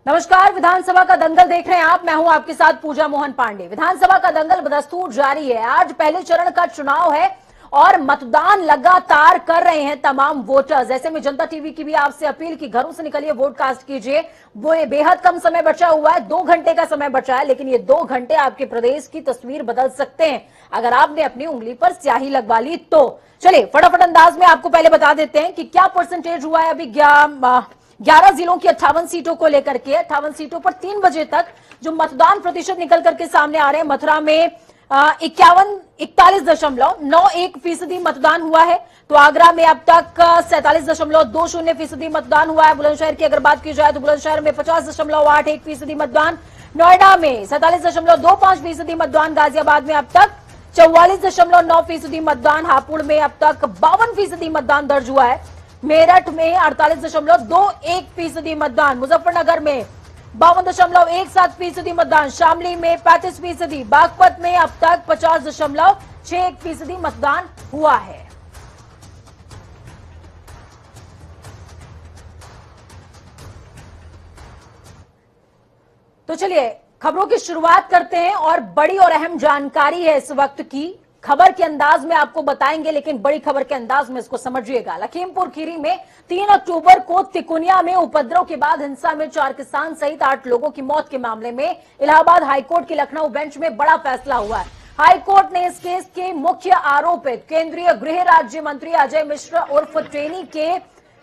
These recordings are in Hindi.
नमस्कार। विधानसभा का दंगल देख रहे हैं आप। मैं हूं आपके साथ पूजा मोहन पांडे। विधानसभा का दंगल बदस्तूर जारी है। आज पहले चरण का चुनाव है और मतदान लगातार कर रहे हैं तमाम वोटर्स। ऐसे में जनता टीवी की भी आपसे अपील कि घरों से निकलिए, वोट कास्ट कीजिए। वो ये बेहद कम समय बचा हुआ है, 2 घंटे का समय बचा है, लेकिन ये 2 घंटे आपके प्रदेश की तस्वीर बदल सकते हैं अगर आपने अपनी उंगली पर स्याही लगवा ली तो। चलिए फटाफट अंदाज में आपको पहले बता देते हैं कि क्या परसेंटेज हुआ है अभी 11 जिलों की 58 सीटों को लेकर के। 58 सीटों पर 3 बजे तक जो मतदान प्रतिशत निकल करके सामने आ रहे हैं। मथुरा में 41.91% मतदान हुआ है, तो आगरा में अब तक 47.20% मतदान हुआ है। बुलंदशहर की अगर बात की जाए तो बुलंदशहर में 50.81% मतदान, नोएडा में 47.25% मतदान, गाजियाबाद में अब तक 44.9% मतदान, हापुड़ में अब तक 52% मतदान दर्ज हुआ है, मेरठ में 48.21% मतदान, मुजफ्फरनगर में 52.17% मतदान, शामली में 35%, बागपत में अब तक 50.61% मतदान हुआ है। तो चलिए खबरों की शुरुआत करते हैं और बड़ी और अहम जानकारी है इस वक्त की। खबर के अंदाज में आपको बताएंगे, लेकिन बड़ी खबर के अंदाज में इसको समझिएगा। लखीमपुर खीरी में 3 अक्टूबर को तिकोनिया में उपद्रव के बाद हिंसा में 4 किसान सहित 8 लोगों की मौत के मामले में इलाहाबाद हाईकोर्ट की लखनऊ बेंच में बड़ा फैसला हुआ है। हाईकोर्ट ने इस केस के मुख्य आरोपित केंद्रीय गृह राज्य मंत्री अजय मिश्रा उर्फ टेनी के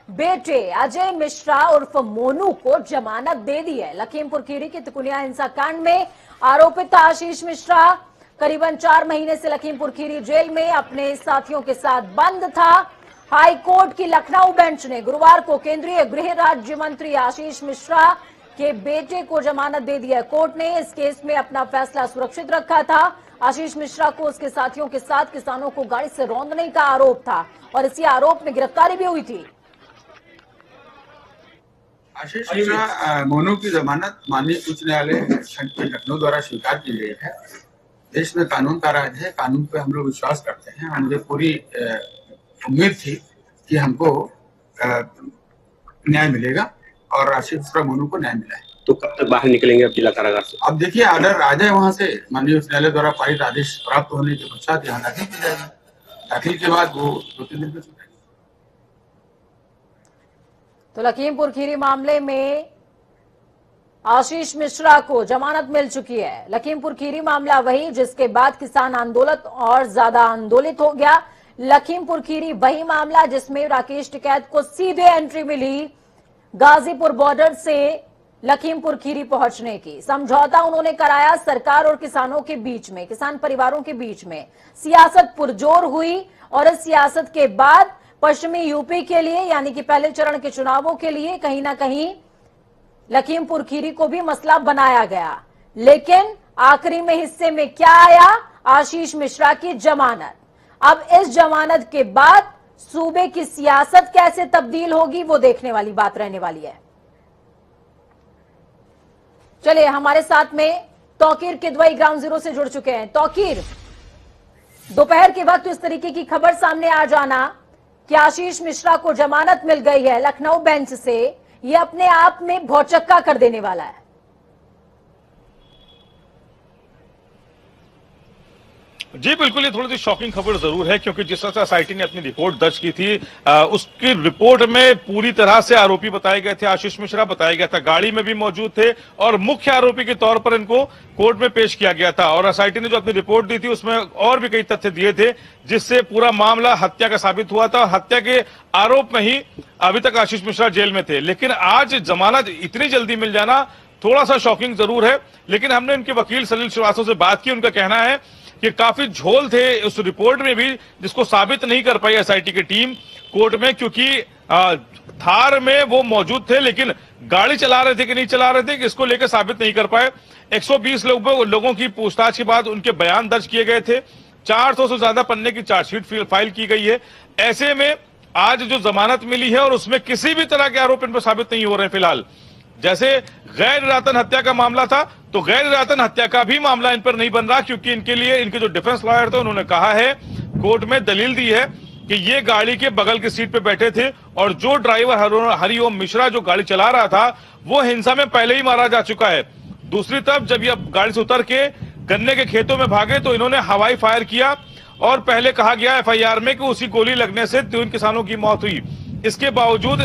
बेटे अजय मिश्रा उर्फ मोनू को जमानत दे दी है। लखीमपुर खीरी के तिकोनिया हिंसाकांड में आरोपित आशीष मिश्रा करीबन 4 महीने से लखीमपुर खीरी जेल में अपने साथियों के साथ बंद था। हाईकोर्ट की लखनऊ बेंच ने गुरुवार को केंद्रीय गृह राज्य मंत्री आशीष मिश्रा के बेटे को जमानत दे दी है। कोर्ट ने इस केस में अपना फैसला सुरक्षित रखा था। आशीष मिश्रा को उसके साथियों के साथ किसानों को गाड़ी से रौंदने का आरोप था और इसी आरोप में गिरफ्तारी भी हुई थी। आशीष मिश्रा मोनू की जमानत माननीय उच्च न्यायालय लखनऊ द्वारा स्वीकार की गई है। देश में कानून का राज है, कानून पे हम लोग विश्वास करते हैं और मुझे पूरी उम्मीद थी कि हमको न्याय मिलेगा और आशीष मिश्रा मोनू को न्याय मिला है। तो कब तक बाहर निकलेंगे अब जिला कारागार से? अब देखिए ऑर्डर आ जाए वहां से, माननीय उच्च न्यायालय द्वारा पारित आदेश प्राप्त होने के पश्चात यहाँ दाखिल की जाएगी। दाखिल के बाद वो 2-3 दिन में छूटेगी। तो लखीमपुर खीरी मामले में आशीष मिश्रा को जमानत मिल चुकी है। लखीमपुर खीरी मामला वही जिसके बाद किसान आंदोलन और ज्यादा आंदोलित हो गया। लखीमपुर खीरी वही मामला जिसमें राकेश टिकैत को सीधे एंट्री मिली गाजीपुर बॉर्डर से लखीमपुर खीरी पहुंचने की। समझौता उन्होंने कराया सरकार और किसानों के बीच में, किसान परिवारों के बीच में। सियासत पुरजोर हुई और इस सियासत के बाद पश्चिमी यूपी के लिए यानी कि पहले चरण के चुनावों के लिए कहीं ना कहीं लखीमपुर खीरी को भी मसला बनाया गया। लेकिन आखिरी में हिस्से में क्या आया? आशीष मिश्रा की जमानत। अब इस जमानत के बाद सूबे की सियासत कैसे तब्दील होगी वो देखने वाली बात रहने वाली है। चलिए हमारे साथ में तौकीर किदवई ग्राउंड जीरो से जुड़ चुके हैं। तौकीर, दोपहर के वक्त इस तरीके की खबर सामने आ जाना कि आशीष मिश्रा को जमानत मिल गई है लखनऊ बेंच से, ये अपने आप में भौचक्का कर देने वाला है। जी बिल्कुल, ये थोड़ी सी शॉकिंग खबर जरूर है क्योंकि जिस तरह से एसआईटी ने अपनी रिपोर्ट दर्ज की थी उसकी रिपोर्ट में पूरी तरह से आरोपी बताए गए थे, आशीष मिश्रा बताया गया था, गाड़ी में भी मौजूद थे और मुख्य आरोपी के तौर पर इनको कोर्ट में पेश किया गया था। और एसआईटी ने जो अपनी रिपोर्ट दी थी उसमें और भी कई तथ्य दिए थे जिससे पूरा मामला हत्या का साबित हुआ था। हत्या के आरोप में ही अभी तक आशीष मिश्रा जेल में थे, लेकिन आज जमानत इतनी जल्दी मिल जाना थोड़ा सा शॉकिंग जरूर है। लेकिन हमने उनके वकील सलील श्रीवास्तव से बात की, उनका कहना है कि काफी झोल थे उस रिपोर्ट में भी जिसको साबित नहीं कर पाई एसआईटी की टीम कोर्ट में, क्योंकि थार में वो मौजूद थे लेकिन गाड़ी चला रहे थे कि नहीं चला रहे थे कि इसको लेकर साबित नहीं कर पाए। 120 लोगों की पूछताछ के बाद उनके बयान दर्ज किए गए थे। 400 से ज्यादा पन्ने की चार्जशीट फाइल की गई है। ऐसे में आज जो जमानत मिली है और उसमें किसी भी तरह के आरोप इन पर साबित नहीं हो रहे हैं फिलहाल। जैसे गैर इरादतन हत्या का मामला था तो गैर इरादतन हत्या का भी मामला इन पर नहीं बन रहा, क्योंकि इनके लिए इनके जो डिफेंस लॉयर थे उन्होंने कहा है, कोर्ट में दलील दी है कि ये गाड़ी के बगल की सीट पे बैठे थे और जो ड्राइवर हरिओम मिश्रा जो गाड़ी चला रहा था वो हिंसा में पहले ही मारा जा चुका है। दूसरी तरफ जब ये गाड़ी से उतर के गन्ने के खेतों में भागे तो इन्होंने हवाई फायर किया और पहले कहा गया एफआईआर में कि उसी गोली लगने से 3 किसानों की मौत हुई। इसके बावजूद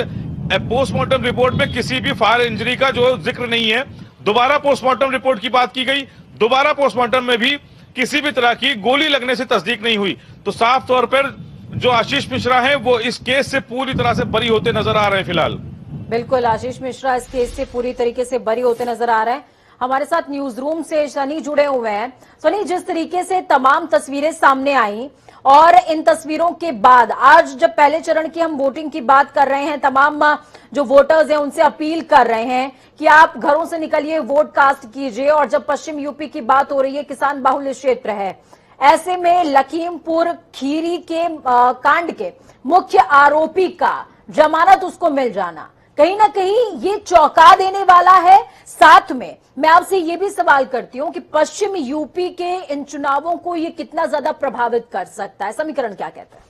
पोस्टमार्टम रिपोर्ट में किसी भी फायर इंजरी का जो जिक्र नहीं है। दोबारा पोस्टमार्टम रिपोर्ट की बात की गई, दोबारा पोस्टमार्टम में भी किसी भी तरह की गोली लगने से तस्दीक नहीं हुई। तो साफ तौर पर जो आशीष मिश्रा है वो इस केस से पूरी तरह से बरी होते नजर आ रहे हैं फिलहाल। बिल्कुल, आशीष मिश्रा इस केस से पूरी तरीके से बरी होते नजर आ रहे हैं। हमारे साथ न्यूज रूम से सनी जुड़े हुए हैं। सनी, जिस तरीके से तमाम तस्वीरें सामने आई और इन तस्वीरों के बाद आज जब पहले चरण की हम वोटिंग की बात कर रहे हैं, तमाम जो वोटर्स हैं उनसे अपील कर रहे हैं कि आप घरों से निकलिए, वोट कास्ट कीजिए, और जब पश्चिम यूपी की बात हो रही है, किसान बाहुल्य क्षेत्र है, ऐसे में लखीमपुर खीरी के कांड के मुख्य आरोपी का जमानत उसको मिल जाना कहीं ना कहीं ये चौंका देने वाला है। साथ में मैं आपसे ये भी सवाल करती हूं कि पश्चिम यूपी के इन चुनावों को ये कितना ज्यादा प्रभावित कर सकता है, समीकरण क्या कहता है?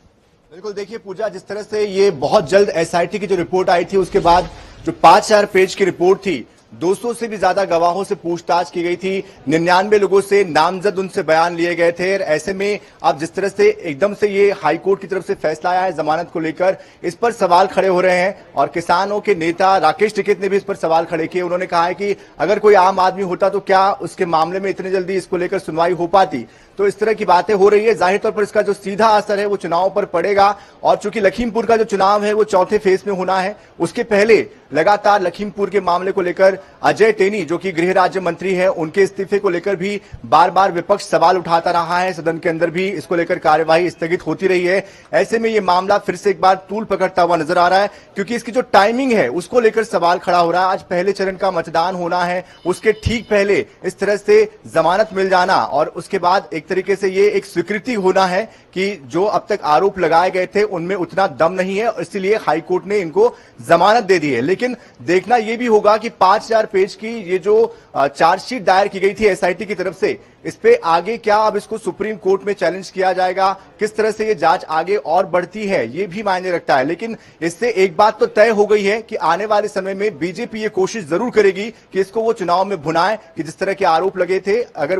बिल्कुल, देखिए पूजा, जिस तरह से ये बहुत जल्द एसआईटी की जो रिपोर्ट आई थी उसके बाद जो 5,000 पेज की रिपोर्ट थी, 200 से भी ज्यादा गवाहों से पूछताछ की गई थी, 99 लोगों से नामजद उनसे बयान लिए गए थे। ऐसे में अब जिस तरह से एकदम से ये हाईकोर्ट की तरफ से फैसला आया है जमानत को लेकर, इस पर सवाल खड़े हो रहे हैं और किसानों के नेता राकेश टिकैत ने भी इस पर सवाल खड़े किए। उन्होंने कहा है कि अगर कोई आम आदमी होता तो क्या उसके मामले में इतनी जल्दी इसको लेकर सुनवाई हो पाती। तो इस तरह की बातें हो रही है। जाहिर तौर पर इसका जो सीधा असर है वो चुनाव पर पड़ेगा और चूंकि लखीमपुर का जो चुनाव है वो चौथे फेज में होना है, उसके पहले लगातार लखीमपुर के मामले को लेकर अजय टेनी जो कि गृह राज्य मंत्री है, उनके इस्तीफे को लेकर भी बार बार विपक्ष सवाल उठाता रहा है। सदन के अंदर भी इसको लेकर कार्यवाही स्थगित होती रही है। ऐसे में ये मामला फिर से एक बार तूल पकड़ता हुआ नजर आ रहा है, क्योंकि इसकी जो टाइमिंग है उसको लेकर सवाल खड़ा हो रहा है। आज पहले चरण का मतदान होना है, उसके ठीक पहले इस तरह से जमानत मिल जाना और उसके बाद एक तरीके से ये एक स्वीकृति होना है कि जो अब तक आरोप लगाए गए थे उनमें उतना दम नहीं है, इसलिए हाईकोर्ट ने इनको जमानत दे दी है। लेकिन देखना यह भी होगा कि 5,000 पेज की ये जो चार्जशीट दायर की गई थी एसआईटी की तरफ से, इस पे आगे क्या अब इसको सुप्रीम कोर्ट में चैलेंज किया जाएगा, किस तरह से ये जांच आगे और बढ़ती है, ये भी मायने रखता है। लेकिन इससे एक बात तो तय हो गई है कि आने वाले समय में बीजेपी ये कोशिश जरूर करेगी कि इसको वो चुनाव में भुनाए कि जिस तरह के आरोप लगे थे अगर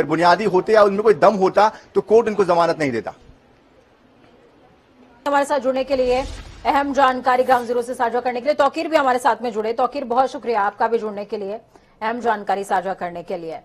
बुनियादी होते या उनमें कोई दम होता तो कोर्ट इनको जमानत नहीं देता। हमारे साथ जुड़ने के लिए, अहम जानकारी ग्राउंड जीरो से साझा करने के लिए तौकीर भी हमारे साथ में जुड़े। तौकीर, बहुत शुक्रिया आपका भी जुड़ने के लिए, अहम जानकारी साझा करने के लिए।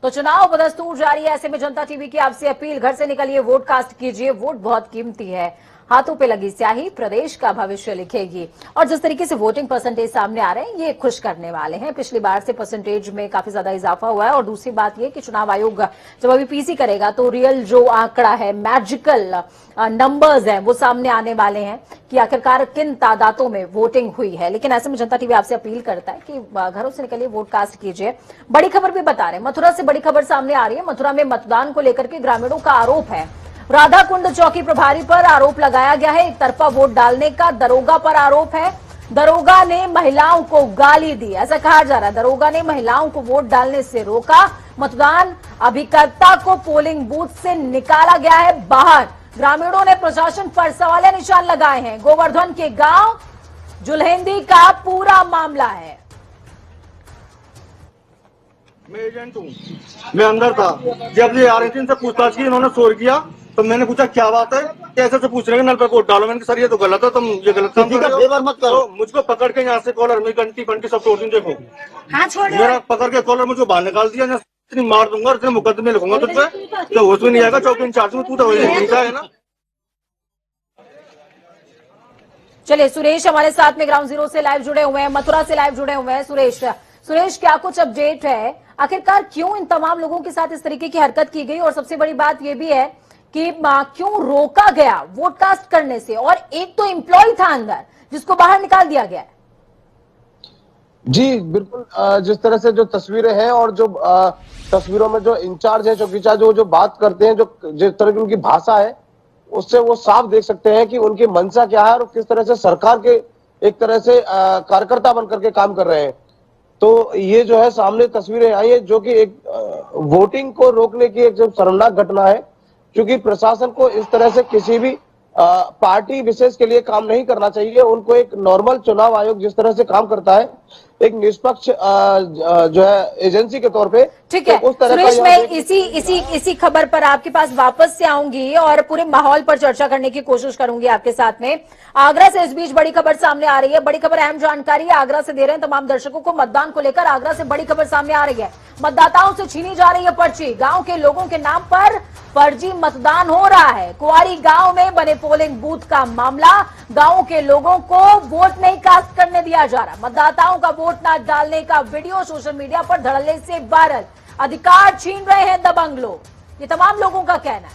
तो चुनाव बदस्तूर जारी है, ऐसे में जनता टीवी की आपसे अपील, घर से निकलिए, वोट कास्ट कीजिए। वोट बहुत कीमती है, हाथों पे लगी स्याही प्रदेश का भविष्य लिखेगी। और जिस तरीके से वोटिंग परसेंटेज सामने आ रहे हैं ये खुश करने वाले हैं। पिछली बार से परसेंटेज में काफी ज्यादा इजाफा हुआ है। और दूसरी बात ये कि चुनाव आयोग जब अभी पीसी करेगा तो रियल जो आंकड़ा है, मैजिकल नंबर्स हैं, वो सामने आने वाले हैं कि आखिरकार किन तादादों में वोटिंग हुई है। लेकिन ऐसे में जनता टीवी आपसे अपील करता है कि घरों से निकलिए, वोट कास्ट कीजिए। बड़ी खबर भी बता रहे हैं, मथुरा से बड़ी खबर सामने आ रही है। मथुरा में मतदान को लेकर के ग्रामीणों का आरोप है, राधा कुंड चौकी प्रभारी पर आरोप लगाया गया है एक तरफा वोट डालने का। दरोगा पर आरोप है, दरोगा ने महिलाओं को गाली दी, ऐसा कहा जा रहा है। दरोगा ने महिलाओं को वोट डालने से रोका। मतदान अभिकर्ता को पोलिंग बूथ से निकाला गया है बाहर। ग्रामीणों ने प्रशासन पर सवालिया निशान लगाए हैं। गोवर्धन के गांव जुलहिंदी का पूरा मामला है। मैं एजेंट हूँ, मैं अंदर था। जब ये आरएसएन से पूछताछ की, इन्होंने शोर किया तो मैंने पूछा क्या बात है, कैसे से पूछ रहे हैं नल पे वोट डालो। मैंने सर ये तो गलत है, तुम ये गलत काम कर रहे हो, मत करो। तो मुझको पकड़ के यहाँ से कॉलर में घंटी फंटी सब तोड़ दूं। देखो मेरा पकड़ के कॉलर मुझको बाहर निकाल दिया, इतनी मार दूंगा, इतने मुकदमे लिखूंगा तुझ पे, तो होश में नहीं आएगा। चौकी इंचार्ज में तू तो है ना। चलिए, सुरेश हमारे साथ में ग्राउंड जीरो से लाइव जुड़े हुए हैं, मथुरा से लाइव जुड़े हुए हैं। सुरेश, क्या कुछ अपडेट है? आखिरकार क्यों इन तमाम लोगों के साथ इस तरीके की हरकत की गई? और सबसे बड़ी बात यह भी है कि क्यों रोका गया वोट कास्ट करने से? और एक तो एम्प्लॉय था अंदर जिसको बाहर निकाल दिया गया है। जी बिल्कुल, जिस तरह से जो तस्वीरें हैं और जो तस्वीरों में जो इंचार्ज है, चौकी इंचार्ज जो बात करते हैं, जो जिस तरह की उनकी भाषा है, उससे वो साफ देख सकते हैं कि उनकी मंशा क्या है और किस तरह से सरकार के एक तरह से कार्यकर्ता बनकर के काम कर रहे हैं। तो ये जो है सामने तस्वीरें आई है जो कि एक वोटिंग को रोकने की एक जो शर्मनाक घटना है, क्योंकि प्रशासन को इस तरह से किसी भी पार्टी विशेष के लिए काम नहीं करना चाहिए। उनको एक नॉर्मल चुनाव आयोग जिस तरह से काम करता है, एक निष्पक्ष जो है एजेंसी के तौर पे, ठीक है। तो उस तरह सुरेश, का मैं इसी खबर पर आपके पास वापस से आऊंगी और पूरे माहौल पर चर्चा करने की कोशिश करूंगी आपके साथ में। आगरा से इस बीच बड़ी खबर सामने आ रही है, बड़ी खबर, अहम जानकारी आगरा से दे रहे हैं तमाम दर्शकों को। मतदान को लेकर आगरा से बड़ी खबर सामने आ रही है। मतदाताओं से छीनी जा रही है पर्ची, गांव के लोगों के नाम पर फर्जी मतदान हो रहा है। कुआरी गांव में बने पोलिंग बूथ का मामला, गांव के लोगों को वोट नहीं कास्ट करने दिया जा रहा। मतदाताओं का वोट न डालने का वीडियो सोशल मीडिया पर धड़ल्ले से वायरल। अधिकार छीन रहे हैं दबंग लोग, ये तमाम लोगों का कहना है।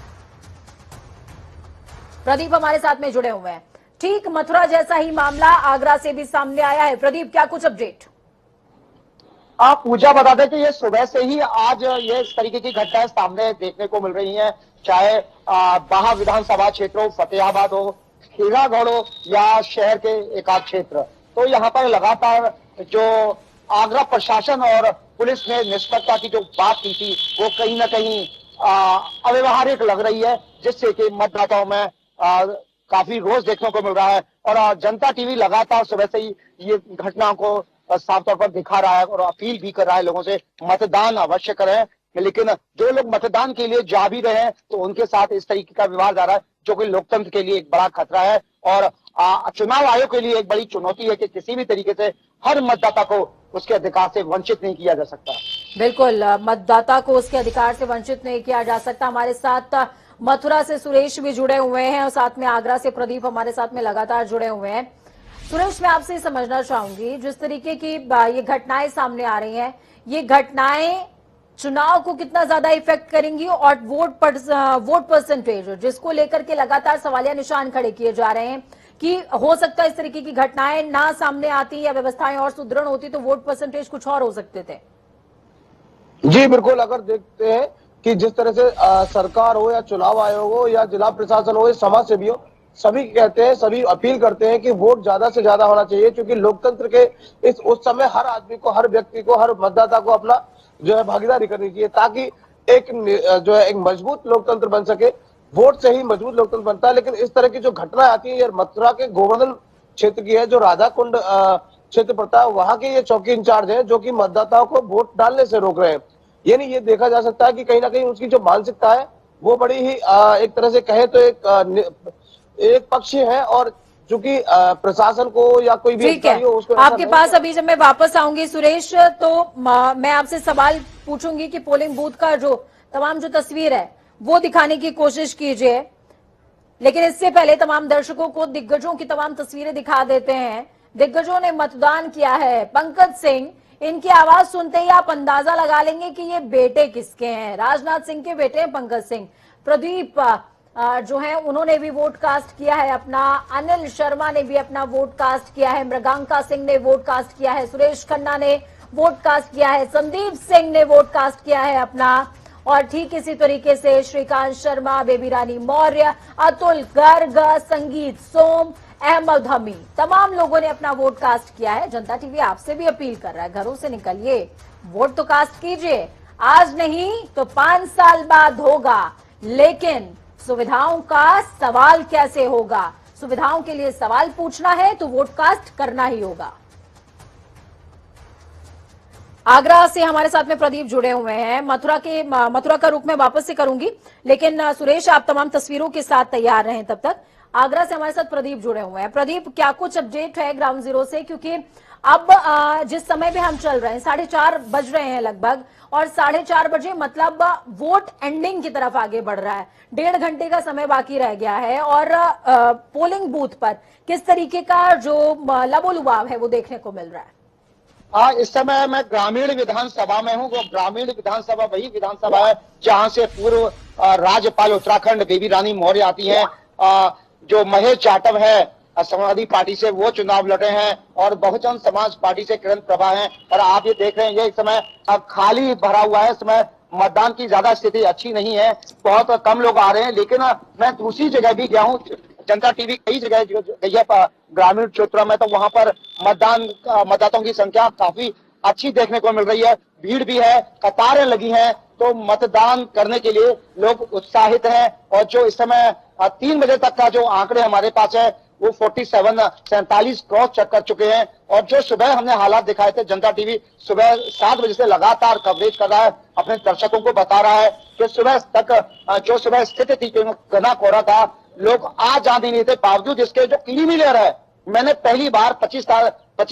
प्रदीप हमारे साथ में जुड़े हुए हैं। ठीक मथुरा जैसा ही मामला आगरा से भी सामने आया है। प्रदीप, क्या कुछ अपडेट? आप पूजा बता दें कि ये सुबह से ही आज ये इस तरीके की घटनाएं सामने देखने को मिल रही हैं, चाहे बाहा विधानसभा क्षेत्र हो, फतेहाबाद हो, हीरागढ़ हो या शहर के एक आध क्षेत्र। तो यहाँ पर लगातार जो आगरा प्रशासन और पुलिस ने निष्पक्षता की जो बात की थी वो कहीं ना कहीं अव्यवहारिक लग रही है, जिससे कि मतदाताओं में काफी रोष देखने को मिल रहा है। और जनता टीवी लगातार सुबह से ही ये घटना को साफ तौर पर दिखा रहा है और अपील भी कर रहा है लोगों से मतदान अवश्य करें। लेकिन जो लोग मतदान के लिए जा भी रहे हैं तो उनके साथ इस तरीके का व्यवहार जा रहा है, जो कि लोकतंत्र के लिए एक बड़ा खतरा है और चुनाव आयोग के लिए एक बड़ी चुनौती है कि किसी भी तरीके से हर मतदाता को उसके अधिकार से वंचित नहीं किया जा सकता। बिल्कुल, मतदाता को उसके अधिकार से वंचित नहीं किया जा सकता। हमारे साथ मथुरा से सुरेश भी जुड़े हुए हैं और साथ में आगरा से प्रदीप हमारे साथ में लगातार जुड़े हुए हैं। सुरेश, मैं आपसे समझना चाहूंगी, जिस तरीके की ये घटनाएं सामने आ रही हैं, ये घटनाएं चुनाव को कितना ज्यादा इफेक्ट करेंगी और वोट परसेंटेज जिसको लेकर के लगातार सवालिया निशान खड़े किए जा रहे हैं कि हो सकता है इस तरीके की घटनाएं ना सामने आती या व्यवस्थाएं और सुदृढ़ होती तो वोट परसेंटेज कुछ और हो सकते थे। जी बिल्कुल, अगर देखते हैं कि जिस तरह से सरकार हो या चुनाव आयोग हो या जिला प्रशासन हो या समाज सेवी हो, सभी कहते हैं, सभी अपील करते हैं कि वोट ज्यादा से ज्यादा होना चाहिए, क्योंकि लोकतंत्र के उस समय हर आदमी को, हर व्यक्ति को, हर मतदाता को अपना जो है भागीदारी करनी चाहिए, ताकि एक जो है एक मजबूत लोकतंत्र बन सके। वोट से ही मजबूत लोकतंत्र बनता है। लेकिन इस तरह की जो घटना आती है, ये मथुरा के गोवर्धन क्षेत्र की है, जो राधा कुंड क्षेत्र पड़ता है, वहां के ये चौकी इंचार्ज है जो कि मतदाताओं को वोट डालने से रोक रहे हैं। यानी ये देखा जा सकता है कि कहीं ना कहीं उसकी जो मानसिकता है वो बड़ी ही एक तरह से कहे तो एक पक्षी है, और चूंकि प्रशासन को या कोई भी ठीक है, आपके पास अभी जब मैं वापस आऊंगी सुरेश, तो मैं आपसे सवाल पूछूंगी कि पोलिंग बूथ का जो तमाम जो तस्वीर है वो दिखाने की कोशिश कीजिए, लेकिन इससे पहले तमाम दर्शकों को दिग्गजों की तमाम तस्वीरें दिखा देते हैं। दिग्गजों ने मतदान किया है। पंकज सिंह, इनकी आवाज सुनते ही आप अंदाजा लगा लेंगे कि ये बेटे किसके हैं। राजनाथ सिंह के बेटे हैं पंकज सिंह। प्रदीप जो है उन्होंने भी वोट कास्ट किया है अपना, अनिल शर्मा ने भी अपना वोट कास्ट किया है, मृगांका सिंह ने वोट कास्ट किया है, सुरेश खन्ना ने वोट कास्ट किया है, संदीप सिंह ने वोट कास्ट किया है अपना, और ठीक इसी तरीके से श्रीकांत शर्मा, बेबी रानी मौर्य, अतुल गर्ग, संगीत सोम, अहमद हमी, तमाम लोगों ने अपना वोट कास्ट किया है। जनता टीवी आपसे भी अपील कर रहा है, घरों से निकलिए, वोट तो कास्ट कीजिए। आज नहीं तो 5 साल बाद होगा, लेकिन सुविधाओं का सवाल कैसे होगा? सुविधाओं के लिए सवाल पूछना है तो वोट कास्ट करना ही होगा। आगरा से हमारे साथ में प्रदीप जुड़े हुए हैं। मथुरा का रुख मैं वापस से करूंगी, लेकिन सुरेश आप तमाम तस्वीरों के साथ तैयार रहें तब तक। आगरा से हमारे साथ प्रदीप जुड़े हुए हैं। प्रदीप, क्या कुछ अपडेट है ग्राउंड जीरो से? क्योंकि अब जिस समय पे हम चल रहे हैं 4:30 बज रहे हैं लगभग, और 4:30 बजे मतलब वोट एंडिंग की तरफ आगे बढ़ रहा है। 1.5 घंटे का समय बाकी रह गया है और पोलिंग बूथ पर किस तरीके का जो लबोलुबाव है वो देखने को मिल रहा है। हाँ, इस समय मैं ग्रामीण विधानसभा में हूँ। वो ग्रामीण विधानसभा वही विधानसभा है जहाँ से पूर्व राज्यपाल उत्तराखंड बेबी रानी मौर्य आती हैं। जो महेश जाटव है समाजवादी पार्टी से, वो चुनाव लड़े हैं, और बहुजन समाज पार्टी से किरण प्रभा हैं। और आप ये देख रहे हैं ये इस समय अब खाली भरा हुआ है। इस समय मतदान की ज्यादा स्थिति अच्छी नहीं है, बहुत कम लोग आ रहे हैं। लेकिन मैं दूसरी जगह भी गया हूँ, जनता टीवी कई जगह गई है ग्रामीण क्षेत्रों में, तो वहां पर मतदाताओं की संख्या काफी अच्छी देखने को मिल रही है। भीड़ भी है, कतारें लगी हैं, तो मतदान करने के लिए लोग उत्साहित हैं। और जो इस समय 3 बजे तक का जो आंकड़े हमारे पास है वो 47 क्रॉस चेक कर चुके हैं। और जो सुबह हमने हालात दिखाए थे, जनता टीवी सुबह 7 बजे से लगातार कवरेज कर रहा है, अपने दर्शकों को बता रहा है कि सुबह तक जो सुबह स्थिति थी, घना कोहरा था, लोग आ जा नहीं थे, बावजूद इसके जो क्रीमी लेयर है, मैंने पहली बार 25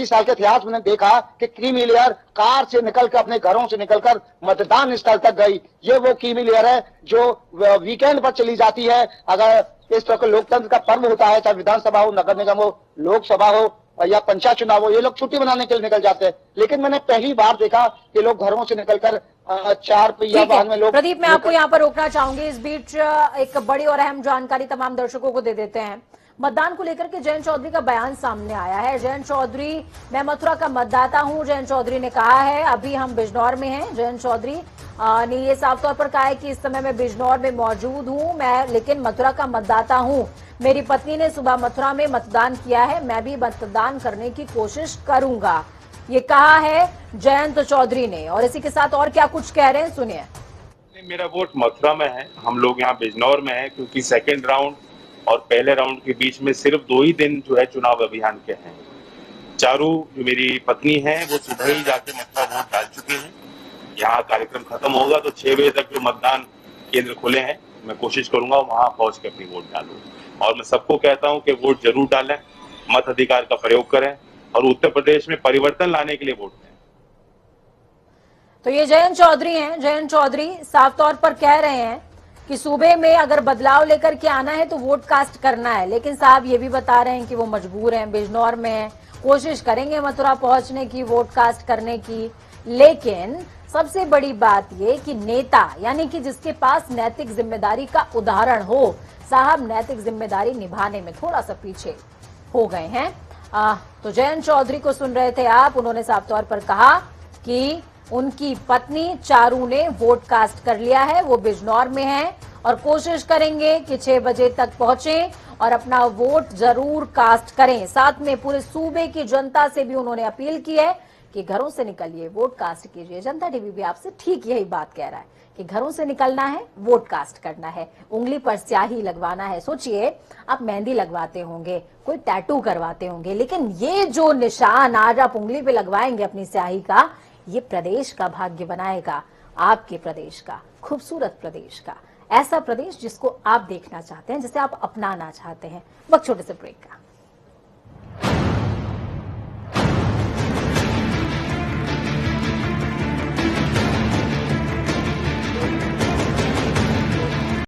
साल के इतिहास में देखा कि क्रीमी लेयर कार से निकलकर, अपने घरों से निकलकर मतदान स्थल तक गई। ये वो क्रीमी लेयर है जो वीकेंड पर चली जाती है। अगर इस तरह का लोकतंत्र का पर्व होता है, चाहे विधानसभा हो, नगर निगम हो, लोकसभा हो या पंचायत चुनाव हो, ये लोग छुट्टी मनाने के लिए निकल जाते हैं। लेकिन मैंने पहली बार देखा कि लोग घरों से निकलकर 4 पहिया वाहन में लोग। प्रदीप, मैं आपको यहाँ पर रोकना चाहूंगी। इस बीच एक बड़ी और अहम जानकारी तमाम दर्शकों को दे देते हैं। मतदान को लेकर के जयंत चौधरी का बयान सामने आया है। जयंत चौधरी, मैं मथुरा का मतदाता हूं, जयंत चौधरी ने कहा है। अभी हम बिजनौर में हैं। जयंत चौधरी ने ये साफ तौर पर कहा है कि इस समय मैं बिजनौर में मौजूद हूं, मैं लेकिन मथुरा का मतदाता हूं। मेरी पत्नी ने सुबह मथुरा में मतदान किया है, मैं भी मतदान करने की कोशिश करूंगा, ये कहा है जयंत चौधरी ने। और इसी के साथ और क्या कुछ कह रहे हैं, सुनिए। मेरा वोट मथुरा में है, हम लोग यहाँ बिजनौर में है, क्योंकि सेकेंड राउंड और पहले राउंड के बीच में सिर्फ 2 ही दिन जो है चुनाव अभियान के हैं। चारू जो मेरी पत्नी है वो सुबह ही जाके मथुरा वोट डाल चुकी हैं। यहाँ कार्यक्रम खत्म होगा तो 6 बजे तक जो मतदान केंद्र खुले हैं, मैं कोशिश करूंगा वहां पहुंच के अपनी वोट डालूं। और मैं सबको कहता हूं कि वोट जरूर डालें, मत अधिकार का प्रयोग करें और उत्तर प्रदेश में परिवर्तन लाने के लिए वोट दें। तो ये जयंत चौधरी हैं। जयंत चौधरी साफ तौर पर कह रहे हैं कि सूबे में अगर बदलाव लेकर के आना है तो वोट कास्ट करना है। लेकिन साहब ये भी बता रहे हैं कि वो मजबूर हैं, बिजनौर में हैं, कोशिश करेंगे मथुरा पहुंचने की, वोट कास्ट करने की। लेकिन सबसे बड़ी बात ये कि नेता, यानी कि जिसके पास नैतिक जिम्मेदारी का उदाहरण हो, साहब नैतिक जिम्मेदारी निभाने में थोड़ा सा पीछे हो गए हैं। तो जयंत चौधरी को सुन रहे थे आप। उन्होंने साफ तौर पर कहा कि उनकी पत्नी चारू ने वोट कास्ट कर लिया है, वो बिजनौर में है और कोशिश करेंगे कि 6 बजे तक पहुंचे और अपना वोट जरूर कास्ट करें। साथ में पूरे सूबे की जनता से भी उन्होंने अपील की है कि घरों से निकलिए, वोट कास्ट कीजिए। जनता टीवी भी आपसे ठीक यही बात कह रहा है कि घरों से निकलना है, वोट कास्ट करना है, उंगली पर स्याही लगवाना है। सोचिए, आप मेहंदी लगवाते होंगे, कोई टैटू करवाते होंगे, लेकिन ये जो निशान आज आप उंगली पे लगवाएंगे अपनी स्याही का, ये प्रदेश का भाग्य बनाएगा, आपके प्रदेश का, खूबसूरत प्रदेश का, ऐसा प्रदेश जिसको आप देखना चाहते हैं, जिसे आप अपनाना चाहते हैं। वक्त छोटे से ब्रेक का।